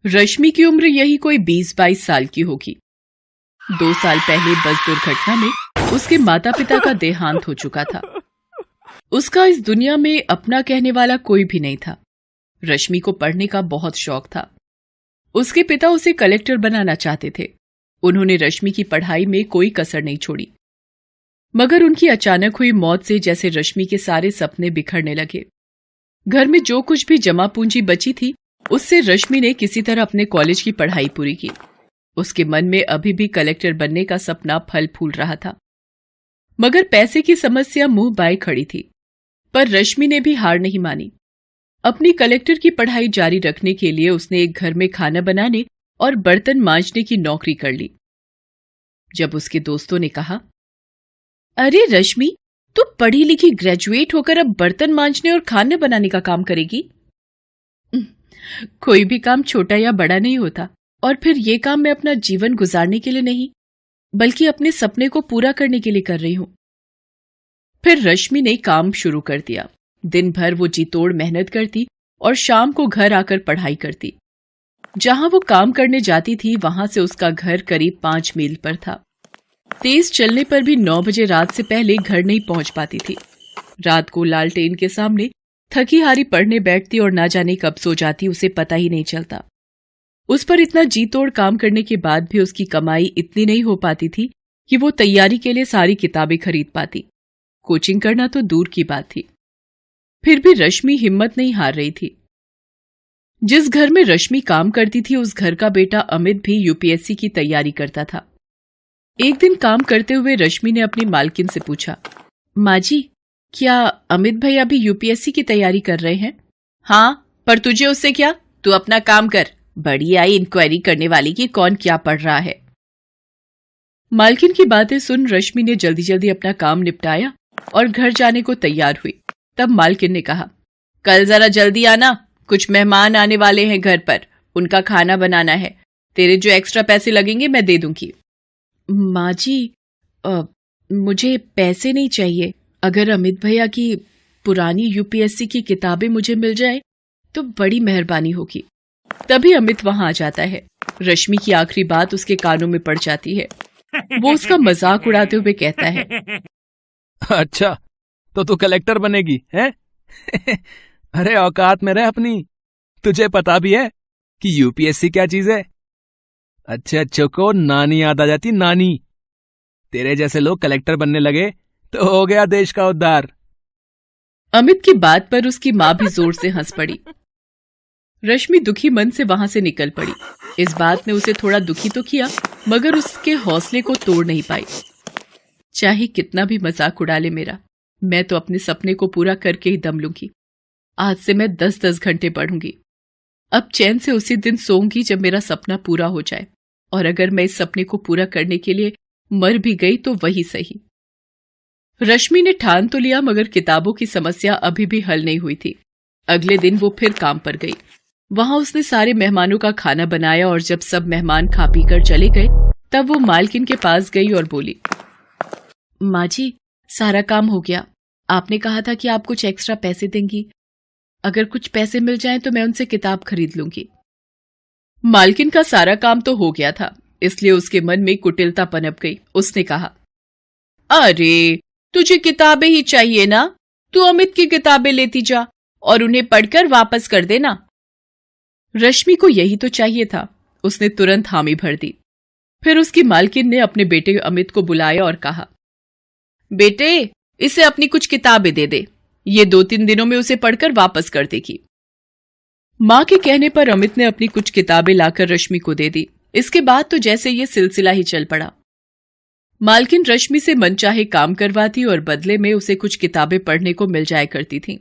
रश्मि की उम्र यही कोई 20-22 साल की होगी। 2 साल पहले बस दुर्घटना में उसके माता पिता का देहांत हो चुका था। उसका इस दुनिया में अपना कहने वाला कोई भी नहीं था। रश्मि को पढ़ने का बहुत शौक था। उसके पिता उसे कलेक्टर बनाना चाहते थे। उन्होंने रश्मि की पढ़ाई में कोई कसर नहीं छोड़ी। मगर उनकी अचानक हुई मौत से जैसे रश्मि के सारे सपने बिखरने लगे। घर में जो कुछ भी जमा पूंजी बची थी, उससे रश्मि ने किसी तरह अपने कॉलेज की पढ़ाई पूरी की। उसके मन में अभी भी कलेक्टर बनने का सपना फल फूल रहा था। मगर पैसे की समस्या मुंह बाए खड़ी थी। पर रश्मि ने भी हार नहीं मानी। अपनी कलेक्टर की पढ़ाई जारी रखने के लिए उसने एक घर में खाना बनाने और बर्तन मांजने की नौकरी कर ली। जब उसके दोस्तों ने कहा, अरे रश्मि, तू पढ़ी लिखी ग्रेजुएट होकर अब बर्तन मांजने और खाना बनाने का काम करेगी? कोई भी काम छोटा या बड़ा नहीं होता, और फिर ये काम मैं अपना जीवन गुजारने के लिए नहीं, बल्कि अपने सपने को पूरा करने के लिए कर रही हूं। फिर रश्मि ने काम शुरू कर दिया। दिन भर वो जी तोड़ मेहनत करती और शाम को घर आकर पढ़ाई करती। जहां वो काम करने जाती थी, वहां से उसका घर करीब 5 मील पर था। तेज चलने पर भी 9 बजे रात से पहले घर नहीं पहुंच पाती थी। रात को लालटेन के सामने थकी हारी पढ़ने बैठती और ना जाने कब सो जाती, उसे पता ही नहीं चलता। उस पर इतना जी तोड़ काम करने के बाद भी उसकी कमाई इतनी नहीं हो पाती थी कि वो तैयारी के लिए सारी किताबें खरीद पाती। कोचिंग करना तो दूर की बात थी। फिर भी रश्मि हिम्मत नहीं हार रही थी। जिस घर में रश्मि काम करती थी, उस घर का बेटा अमित भी यूपीएससी की तैयारी करता था। एक दिन काम करते हुए रश्मि ने अपनी मालकिन से पूछा, माँ जी, क्या अमित भैया भी यूपीएससी की तैयारी कर रहे हैं? हाँ, पर तुझे उससे क्या? तू अपना काम कर। बड़ी आई इंक्वायरी करने वाली कि कौन क्या पढ़ रहा है। मालकिन की बातें सुन रश्मि ने जल्दी जल्दी अपना काम निपटाया और घर जाने को तैयार हुई। तब मालकिन ने कहा, कल जरा जल्दी आना, कुछ मेहमान आने वाले हैं घर पर, उनका खाना बनाना है। तेरे जो एक्स्ट्रा पैसे लगेंगे मैं दे दूंगी। माँ जी, मुझे पैसे नहीं चाहिए। अगर अमित भैया की पुरानी यूपीएससी की किताबें मुझे मिल जाए तो बड़ी मेहरबानी होगी। तभी अमित वहां आ जाता है। रश्मि की आखिरी बात उसके कानों में पड़ जाती है। वो उसका मजाक उड़ाते हुए कहता है, अच्छा, तो तू कलेक्टर बनेगी हैं? अरे औकात में रह अपनी। तुझे पता भी है कि यूपीएससी क्या चीज है? अच्छे अच्छों को नानी याद आ जाती, नानी। तेरे जैसे लोग कलेक्टर बनने लगे तो हो गया देश का उद्धार। अमित की बात पर उसकी मां भी जोर से हंस पड़ी। रश्मि दुखी मन से वहां से निकल पड़ी। इस बात ने उसे थोड़ा दुखी तो किया, मगर उसके हौसले को तोड़ नहीं पाई। चाहे कितना भी मजाक उड़ा ले मेरा, मैं तो अपने सपने को पूरा करके ही दम लूंगी। आज से मैं 10-10 घंटे पढ़ूंगी। अब चैन से उसी दिन सोऊंगी जब मेरा सपना पूरा हो जाए, और अगर मैं इस सपने को पूरा करने के लिए मर भी गई तो वही सही। रश्मि ने ठान तो लिया, मगर किताबों की समस्या अभी भी हल नहीं हुई थी। अगले दिन वो फिर काम पर गई। वहां उसने सारे मेहमानों का खाना बनाया, और जब सब मेहमान खा पी कर चले गए, तब वो मालकिन के पास गई और बोली, माँ जी, सारा काम हो गया। आपने कहा था कि आप कुछ एक्स्ट्रा पैसे देंगी। अगर कुछ पैसे मिल जाएं तो मैं उनसे किताब खरीद लूंगी। मालकिन का सारा काम तो हो गया था, इसलिए उसके मन में कुटिलता पनप गई। उसने कहा, अरे, तुझे किताबें ही चाहिए ना? तू अमित की किताबें लेती जा और उन्हें पढ़कर वापस कर देना। रश्मि को यही तो चाहिए था। उसने तुरंत हामी भर दी। फिर उसकी मालकिन ने अपने बेटे अमित को बुलाया और कहा, बेटे, इसे अपनी कुछ किताबें दे दे। ये 2-3 दिनों में उसे पढ़कर वापस कर देगी। मां के कहने पर अमित ने अपनी कुछ किताबें लाकर रश्मि को दे दी। इसके बाद तो जैसे ये सिलसिला ही चल पड़ा। मालकिन रश्मि से मनचाहे काम करवाती और बदले में उसे कुछ किताबें पढ़ने को मिल जाया करती थीं।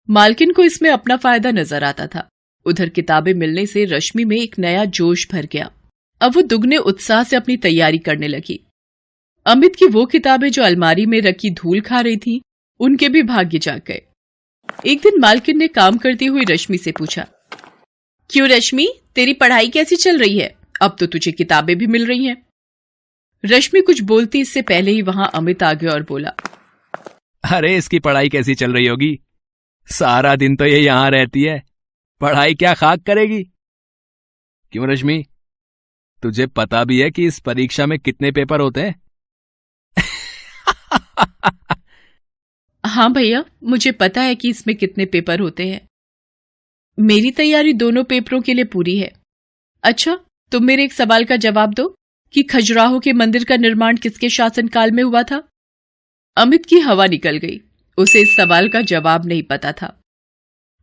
मालकिन को इसमें अपना फायदा नजर आता था। उधर किताबें मिलने से रश्मि में एक नया जोश भर गया। अब वो दुगने उत्साह से अपनी तैयारी करने लगी। अमित की वो किताबें जो अलमारी में रखी धूल खा रही थीं, उनके भी भाग्य जाग गए। एक दिन मालकिन ने काम करती हुई रश्मि से पूछा, क्यों रश्मि, तेरी पढ़ाई कैसी चल रही है? अब तो तुझे किताबें भी मिल रही हैं। रश्मि कुछ बोलती इससे पहले ही वहां अमित आ गया और बोला, अरे, इसकी पढ़ाई कैसी चल रही होगी? सारा दिन तो ये यहां रहती है, पढ़ाई क्या खाक करेगी। क्यों रश्मि, तुझे पता भी है कि इस परीक्षा में कितने पेपर होते हैं? हाँ भैया, मुझे पता है कि इसमें कितने पेपर होते हैं। मेरी तैयारी दोनों पेपरों के लिए पूरी है। अच्छा, तुम मेरे एक सवाल का जवाब दो कि खजुराहो के मंदिर का निर्माण किसके शासनकाल में हुआ था? अमित की हवा निकल गई। उसे इस सवाल का जवाब नहीं पता था।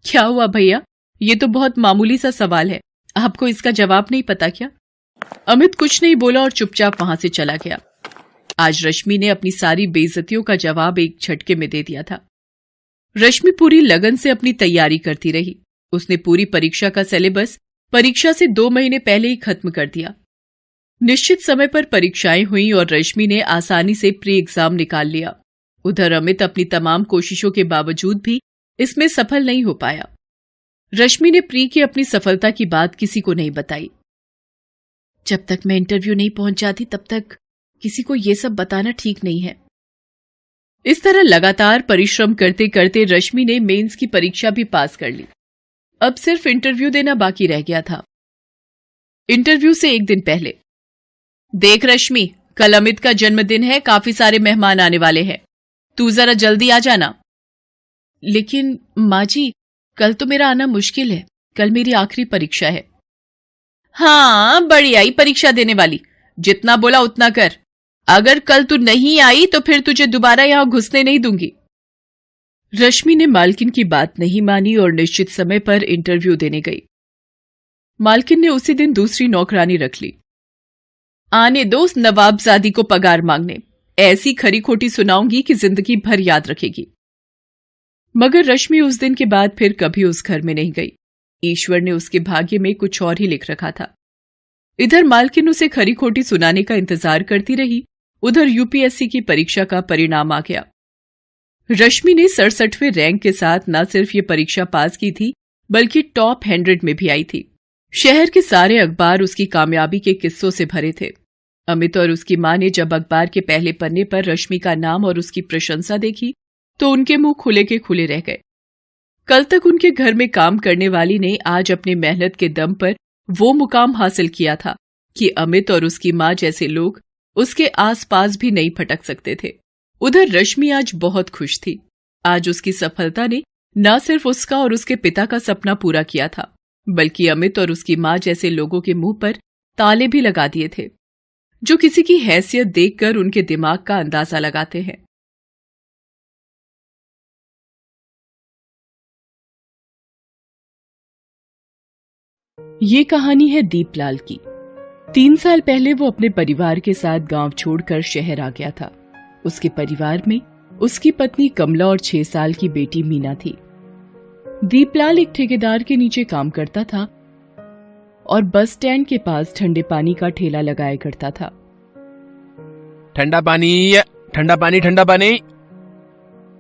क्या हुआ भैया, ये तो बहुत मामूली सा सवाल है, आपको इसका जवाब नहीं पता क्या? अमित कुछ नहीं बोला और चुपचाप वहां से चला गया। आज रश्मि ने अपनी सारी बेइज्जतियों का जवाब एक झटके में दे दिया था। रश्मि पूरी लगन से अपनी तैयारी करती रही। उसने पूरी परीक्षा का सिलेबस परीक्षा से 2 महीने पहले ही खत्म कर दिया। निश्चित समय पर परीक्षाएं हुई और रश्मि ने आसानी से प्री एग्जाम निकाल लिया। उधर अमित अपनी तमाम कोशिशों के बावजूद भी इसमें सफल नहीं हो पाया। रश्मि ने प्री की अपनी सफलता की बात किसी को नहीं बताई। जब तक मैं इंटरव्यू नहीं पहुंच जाती तब तक किसी को यह सब बताना ठीक नहीं है। इस तरह लगातार परिश्रम करते करते रश्मि ने मेंस की परीक्षा भी पास कर ली। अब सिर्फ इंटरव्यू देना बाकी रह गया था। इंटरव्यू से एक दिन पहले, देख रश्मि, कल अमित का जन्मदिन है, काफी सारे मेहमान आने वाले हैं, तू जरा जल्दी आ जाना। लेकिन माँ जी, कल तो मेरा आना मुश्किल है, कल मेरी आखिरी परीक्षा है। हाँ, बड़ी आई परीक्षा देने वाली, जितना बोला उतना कर। अगर कल तू नहीं आई तो फिर तुझे दोबारा यहां घुसने नहीं दूंगी। रश्मि ने मालकिन की बात नहीं मानी और निश्चित समय पर इंटरव्यू देने गई। मालकिन ने उसी दिन दूसरी नौकरानी रख ली। आने दो उस नवाबजादी को पगार मांगने, ऐसी खरी खोटी सुनाऊंगी कि जिंदगी भर याद रखेगी। मगर रश्मि उस दिन के बाद फिर कभी उस घर में नहीं गई। ईश्वर ने उसके भाग्य में कुछ और ही लिख रखा था। इधर मालकिन उसे खरी खोटी सुनाने का इंतजार करती रही, उधर यूपीएससी की परीक्षा का परिणाम आ गया। रश्मि ने 67वें रैंक के साथ न सिर्फ ये परीक्षा पास की थी, बल्कि टॉप 100 में भी आई थी। शहर के सारे अखबार उसकी कामयाबी के किस्सों से भरे थे। अमित और उसकी मां ने जब अखबार के पहले पन्ने पर रश्मि का नाम और उसकी प्रशंसा देखी तो उनके मुंह खुले के खुले रह गए। कल तक उनके घर में काम करने वाली ने आज अपने मेहनत के दम पर वो मुकाम हासिल किया था कि अमित और उसकी मां जैसे लोग उसके आसपास भी नहीं फटक सकते थे। उधर रश्मि आज बहुत खुश थी। आज उसकी सफलता ने न सिर्फ उसका और उसके पिता का सपना पूरा किया था, बल्कि अमित और उसकी मां जैसे लोगों के मुंह पर ताले भी लगा दिए थे, जो किसी की हैसियत देखकर उनके दिमाग का अंदाजा लगाते हैं। ये कहानी है दीपलाल की। 3 साल पहले वो अपने परिवार के साथ गांव छोड़कर शहर आ गया था। उसके परिवार में उसकी पत्नी कमला और 6 साल की बेटी मीना थी। दीपलाल एक ठेकेदार के नीचे काम करता था और बस स्टैंड के पास ठंडे पानी का ठेला लगाया करता था। ठंडा पानी, ठंडा पानी, ठंडा पानी,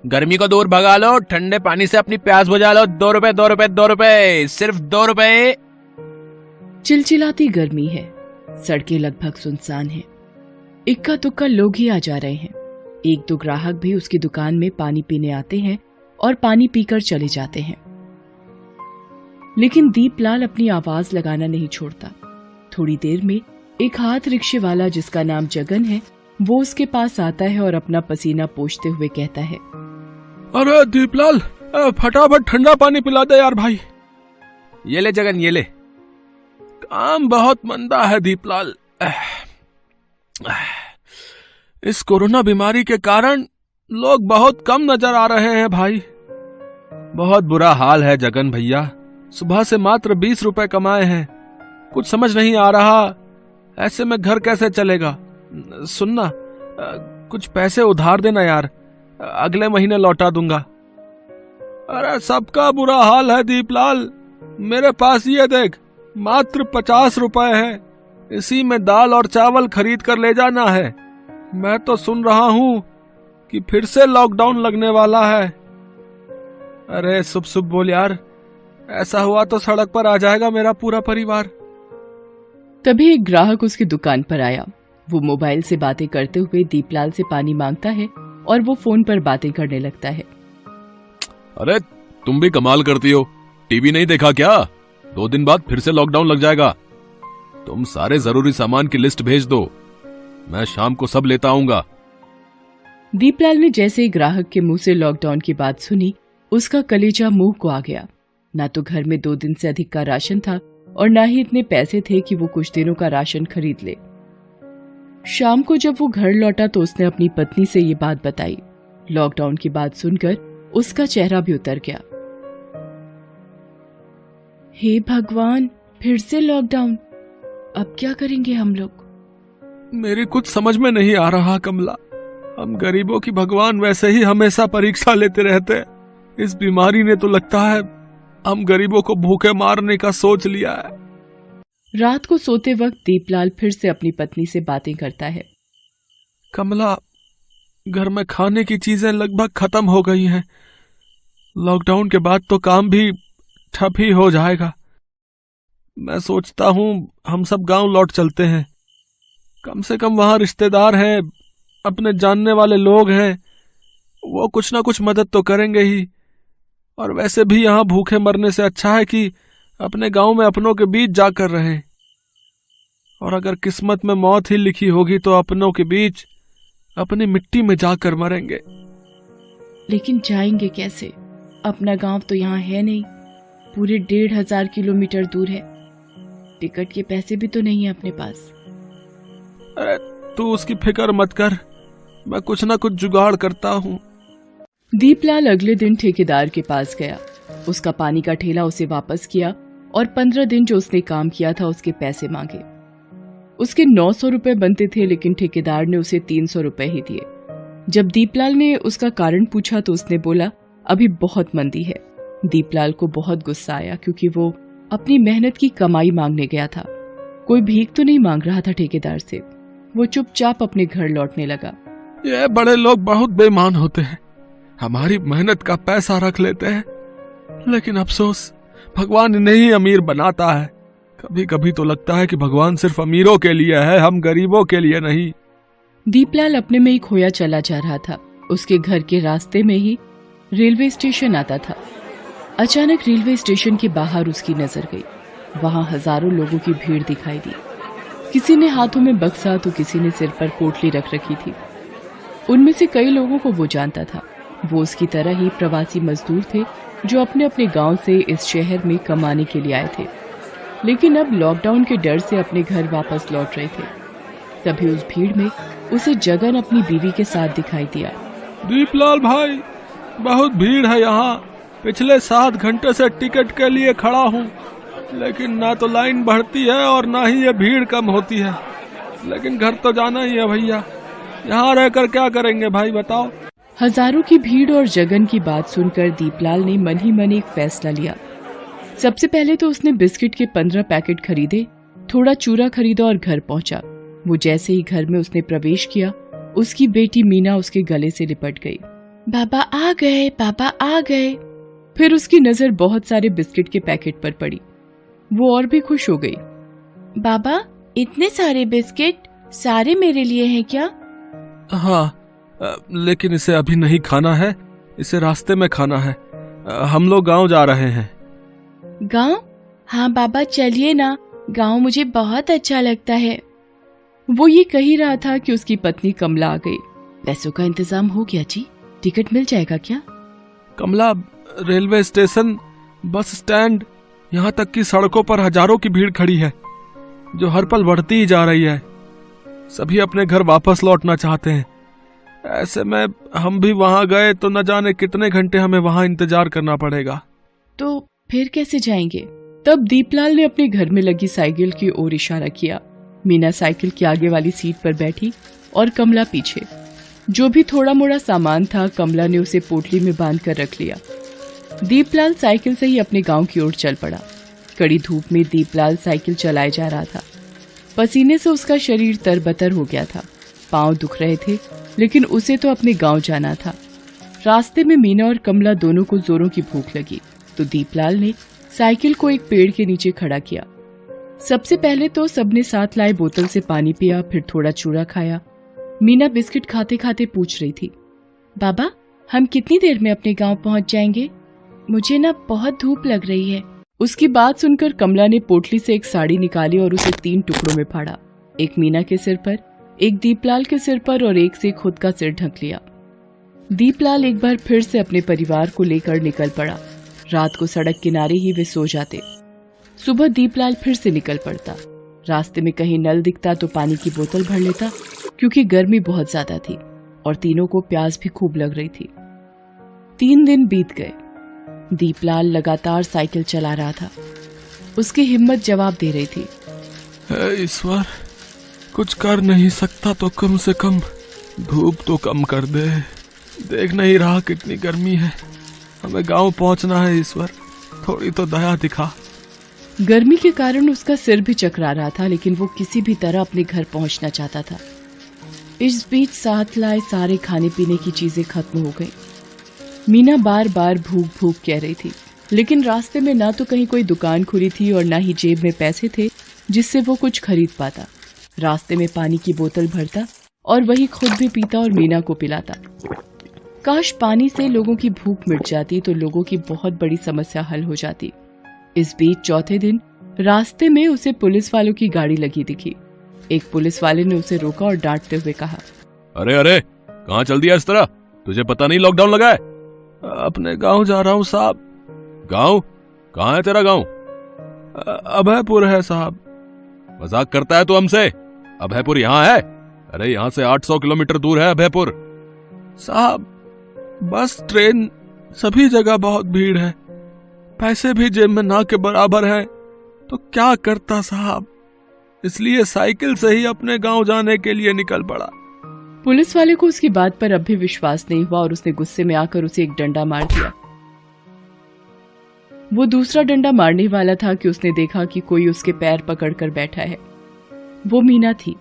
गर्मी को दूर भगा लो, ठंडे पानी से अपनी प्यास बुझा लो। 2 रुपए, 2 रुपए, 2 रुपए, सिर्फ 2 रुपए। चिलचिलाती गर्मी है, सड़कें लगभग सुनसान हैं। इक्का दुक्का लोग ही आ जा रहे हैं। 1-2 ग्राहक भी उसकी दुकान में पानी पीने आते हैं और पानी पीकर चले जाते हैं। लेकिन दीपलाल अपनी आवाज लगाना नहीं छोड़ता। थोड़ी देर में एक हाथ रिक्शे वाला जिसका नाम जगन है, वो उसके पास आता है और अपना पसीना पोंछते हुए कहता है, अरे दीपलाल, फटाफट ठंडा पानी पिला दे यार भाई। ये ले जगन, ये ले। काम बहुत मंदा है दीपलाल। इस कोरोना बीमारी के कारण लोग बहुत कम नजर आ रहे हैं भाई। बहुत बुरा हाल है जगन भैया। सुबह से मात्र 20 रुपए कमाए हैं। कुछ समझ नहीं आ रहा, ऐसे में घर कैसे चलेगा। सुनना, कुछ पैसे उधार देना यार, अगले महीने लौटा दूंगा। अरे सबका बुरा हाल है दीपलाल। मेरे पास ये देख, मात्र 50 रुपए है। इसी में दाल और चावल खरीद कर ले जाना है। मैं तो सुन रहा हूं कि फिर से लॉकडाउन लगने वाला है। अरे शुभ शुभ बोल यार, ऐसा हुआ तो सड़क पर आ जाएगा मेरा पूरा परिवार। तभी एक ग्राहक उसकी दुकान पर आया। वो मोबाइल से बातें करते हुए दीपलाल से पानी मांगता है और वो फोन पर बातें करने लगता है। अरे तुम भी कमाल करती हो, टीवी नहीं देखा क्या? 2 दिन बाद फिर से लॉकडाउन लग जाएगा। तुम सारे जरूरी सामान की लिस्ट भेज दो, मैं शाम को सब लेता आऊंगा। दीपलाल ने जैसे ही ग्राहक के मुंह से लॉकडाउन की बात सुनी, उसका कलेजा मुंह को आ गया। ना तो घर में 2 दिन से अधिक का राशन था और ना ही इतने पैसे थे कि वो कुछ दिनों का राशन खरीद ले। शाम को जब वो घर लौटा तो उसने अपनी पत्नी से ये बात बताई। लॉकडाउन की बात सुनकर उसका चेहरा भी उतर गया। हे भगवान, फिर से लॉकडाउन, अब क्या करेंगे हम लोग? मेरी कुछ समझ में नहीं आ रहा कमला। हम गरीबों की भगवान वैसे ही हमेशा परीक्षा लेते रहते हैं। इस बीमारी ने तो लगता है हम गरीबों को भूखे मारने का सोच लिया है। रात को सोते वक्त दीपलाल फिर से अपनी पत्नी से बातें करता है। कमला, घर में खाने की चीजें लगभग खत्म हो गई हैं। लॉकडाउन के बाद तो काम भी ठप ही हो जाएगा। मैं सोचता हूँ हम सब गांव लौट चलते हैं। कम से कम वहां रिश्तेदार हैं, अपने जानने वाले लोग हैं, वो कुछ ना कुछ मदद तो करेंगे ही। और वैसे भी यहाँ भूखे मरने से अच्छा है कि अपने गांव में अपनों के बीच जाकर रहें। और अगर किस्मत में मौत ही लिखी होगी तो अपनों के बीच अपनी मिट्टी में जाकर मरेंगे। लेकिन जाएंगे कैसे? अपना गांव तो यहाँ है नहीं, पूरे 1500 किलोमीटर दूर है। टिकट के पैसे भी तो नहीं है अपने पास। अरे तू उसकी फिक्र मत कर, मैं कुछ ना कुछ जुगाड़ करता हूँ। दीपलाल अगले दिन ठेकेदार के पास गया। उसका पानी का ठेला उसे वापस किया और 15 दिन जो उसने काम किया था उसके पैसे मांगे। उसके 900 रुपए बनते थे, लेकिन ठेकेदार ने उसे 300 रुपए ही दिए। जब दीपलाल ने उसका कारण पूछा तो उसने बोला, अभी बहुत मंदी है। दीपलाल को बहुत गुस्सा आया, क्योंकि वो अपनी मेहनत की कमाई मांगने गया था। कोई भीख तो नहीं मांग रहा था ठेकेदार से। वो चुपचाप अपने घर लौटने लगा। ये बड़े लोग बहुत बेईमान होते हैं, हमारी मेहनत का पैसा रख लेते हैं, लेकिन अफसोस भगवान इन्हें ही अमीर बनाता है। कभी कभी तो लगता है कि भगवान सिर्फ अमीरों के लिए है, हम गरीबों के लिए नहीं। दीपलाल अपने में ही खोया चला जा रहा था। उसके घर के रास्ते में ही रेलवे स्टेशन आता था। अचानक रेलवे स्टेशन के बाहर उसकी नजर गई। वहां हजारों लोगों की भीड़ दिखाई दी। किसी ने हाथों में बक्सा तो किसी ने सिर पर पोटली रख रखी थी। उनमें से कई लोगों को वो जानता था। वो उसकी तरह ही प्रवासी मजदूर थे जो अपने अपने गांव से इस शहर में कमाने के लिए आए थे, लेकिन अब लॉकडाउन के डर से अपने घर वापस लौट रहे थे। तभी उस भीड़ में उसे जगन अपनी बीवी के साथ दिखाई दिया। दीपलाल भाई, बहुत भीड़ है यहाँ। पिछले 7 घंटे से टिकट के लिए खड़ा हूँ, लेकिन ना तो लाइन बढ़ती है और ना ही ये भीड़ कम होती है। लेकिन घर तो जाना ही है भैया, यहाँ रहकर क्या करेंगे भाई बताओ। हजारों की भीड़ और जगन की बात सुनकर दीपलाल ने मन ही मन एक फैसला लिया। सबसे पहले तो उसने बिस्किट के 15 पैकेट खरीदे, थोड़ा चूरा खरीदा और घर पहुंचा। वो जैसे ही घर में उसने प्रवेश किया, उसकी बेटी मीना उसके गले से लिपट गई। बाबा आ गए, पापा आ गए। फिर उसकी नजर बहुत सारे बिस्किट के पैकेट पर पड़ी। वो और भी खुश हो गई। बाबा, इतने सारे बिस्किट, सारे मेरे लिए हैं क्या? हाँ, लेकिन इसे अभी नहीं खाना है, इसे रास्ते में खाना है। हम लोग गांव जा रहे हैं। गांव? हाँ बाबा, चलिए ना, गांव मुझे बहुत अच्छा लगता है। वो ये कह ही रहा था कि उसकी पत्नी कमला आ गई। पैसों का इंतजाम हो गया जी, टिकट मिल जाएगा क्या? कमला, रेलवे स्टेशन, बस स्टैंड, यहाँ तक कि सड़कों पर हजारों की भीड़ खड़ी है, जो हर पल बढ़ती ही जा रही है। सभी अपने घर वापस लौटना चाहते हैं। ऐसे में हम भी वहां गए तो न जाने कितने घंटे हमें वहां इंतजार करना पड़ेगा। तो फिर कैसे जाएंगे? तब दीपलाल ने अपने घर में लगी साइकिल की ओर इशारा किया। मीना साइकिल की आगे वाली सीट पर बैठी और कमला पीछे। जो भी थोड़ा मोड़ा सामान था कमला ने उसे पोटली में बांध कर रख लिया। दीपलाल साइकिल से ही अपने गांव की ओर चल पड़ा। कड़ी धूप में दीपलाल साइकिल चलाए जा रहा था। पसीने से उसका शरीर तरबतर हो गया था, पांव दुख रहे थे, लेकिन उसे तो अपने गांव जाना था। रास्ते में मीना और कमला दोनों को जोरों की भूख लगी, तो दीपलाल ने साइकिल को एक पेड़ के नीचे खड़ा किया। सबसे पहले तो सबने साथ लाए बोतल से पानी पिया, फिर थोड़ा चूरा खाया। मीना बिस्किट खाते खाते पूछ रही थी, बाबा, हम कितनी देर में अपने गांव पहुंच जाएंगे? मुझे ना बहुत धूप लग रही है। उसकी बात सुनकर कमला ने पोटली से एक साड़ी निकाली और उसे 3 टुकड़ों में फाड़ा। एक मीना के सिर पर, एक दीपलाल के सिर पर और एक से खुद का सिर ढक लिया। दीपलाल एक बार फिर से अपने परिवार को लेकर निकल पड़ा। रात को सड़क किनारे ही वे सो जाते। सुबह दीपलाल फिर से निकल पड़ता। रास्ते में कहीं नल दिखता तो पानी की बोतल भर लेता, क्योंकि गर्मी बहुत ज्यादा थी और तीनों को प्यास भी खूब लग रही थी। 3 दिन बीत गए। दीपलाल लगातार साइकिल चला रहा था। उसकी हिम्मत जवाब दे रही थी, हे ईश्वर, कुछ कर नहीं सकता तो कम से कम धूप तो कम कर दे। देख नहीं रहा कितनी गर्मी है। हमें गांव पहुंचना है ईश्वर, थोड़ी तो दया दिखा। गर्मी के कारण उसका सिर भी चकरा रहा था, लेकिन वो किसी भी तरह अपने घर पहुंचना चाहता था। इस बीच साथ लाए सारे खाने पीने की चीजें खत्म हो गई। मीना बार बार भूख भूख कह रही थी, लेकिन रास्ते में ना तो कहीं कोई दुकान खुली थी और ना ही जेब में पैसे थे जिससे वो कुछ खरीद पाता। रास्ते में पानी की बोतल भरता और वही खुद भी पीता और मीना को पिलाता। काश पानी से लोगों की भूख मिट जाती तो लोगों की बहुत बड़ी समस्या हल हो जाती। इस बीच चौथे दिन रास्ते में उसे पुलिस वालों की गाड़ी लगी दिखी। एक पुलिस वाले ने उसे रोका और डांटते हुए कहा, अरे अरे, कहाँ चल दिया इस तरह? तुझे पता नहीं लॉकडाउन लगा है? अपने गांव जा रहा हूँ साहब। गांव? कहाँ है तेरा गांव? अभयपुर है साहब। मजाक करता है तू हमसे? अभयपुर यहाँ है? अरे यहाँ से 800 किलोमीटर दूर है अभयपुर। साहब, बस ट्रेन सभी जगह बहुत भीड़ है, पैसे भी जेब में ना के बराबर है, तो क्या करता साहब, इसलिए साइकिल से ही अपने गांव जाने के लिए निकल पड़ा। पुलिस वाले को उसकी बात पर अब भी विश्वास नहीं हुआ और उसने गुस्से में आकर उसे एक डंडा मार दिया। वो दूसरा डंडा मारने वाला था कि उसने देखा कि कोई उसके पैर पकड़कर बैठा है। वो मीना थी।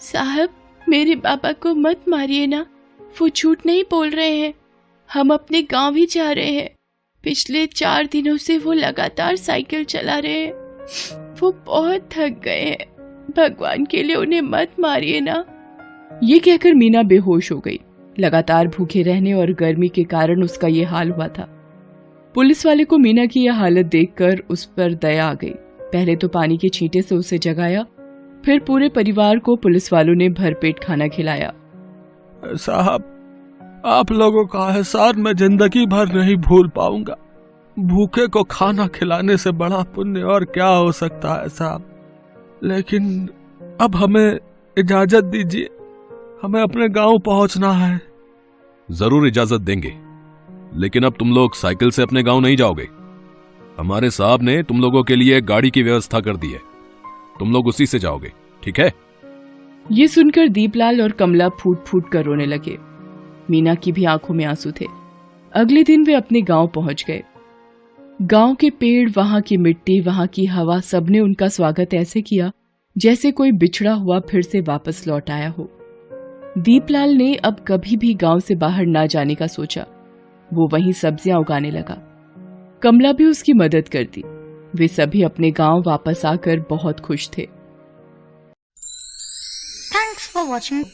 साहब, मेरे पापा को मत मारिए ना, वो झूठ नहीं बोल रहे हैं। हम अपने गांव ही जा रहे हैं। पिछले 4 दिनों से वो लगातार साइकिल चला रहे हैं। वो बहुत थक गए हैं। भगवान के लिए उन्हें मत मारिए ना। ये कहकर मीना बेहोश हो गई। लगातार भूखे रहने और गर्मी के कारण उसका ये हाल हुआ था। पुलिस वाले को मीना की यह हालत देखकर उस पर दया आ गई। पहले तो पानी के छींटे से उसे जगाया, फिर पूरे परिवार को पुलिस वालों ने भरपेट खाना खिलाया। साहब, आप लोगों का एहसान मैं जिंदगी भर नहीं भूल पाऊंगा। भूखे को खाना खिलाने से बड़ा पुण्य और क्या हो सकता है साहब। लेकिन अब हमें इजाजत दीजिए, हमें अपने गांव पहुंचना है। जरूर इजाजत देंगे, लेकिन अब तुम लोग साइकिल से अपने गांव नहीं जाओगे। हमारे साहब ने तुम लोगों के लिए एक गाड़ी की व्यवस्था कर दी है, तुम लोग उसी से जाओगे, ठीक है? ये सुनकर दीपलाल और कमला फूट फूट कर रोने लगे। मीना की भी आंखों में आंसू थे। अगले दिन वे अपने गांव पहुंच गए। गांव के पेड़, वहां की मिट्टी, वहां की हवा, सबने उनका स्वागत ऐसे किया जैसे कोई बिछड़ा हुआ फिर से वापस लौट आया हो। दीपलाल ने अब कभी भी गांव से बाहर ना जाने का सोचा। वो वहीं सब्जियां उगाने लगा। कमला भी उसकी मदद करती। वे सभी अपने गांव वापस आकर बहुत खुश थे। Thanks for watching.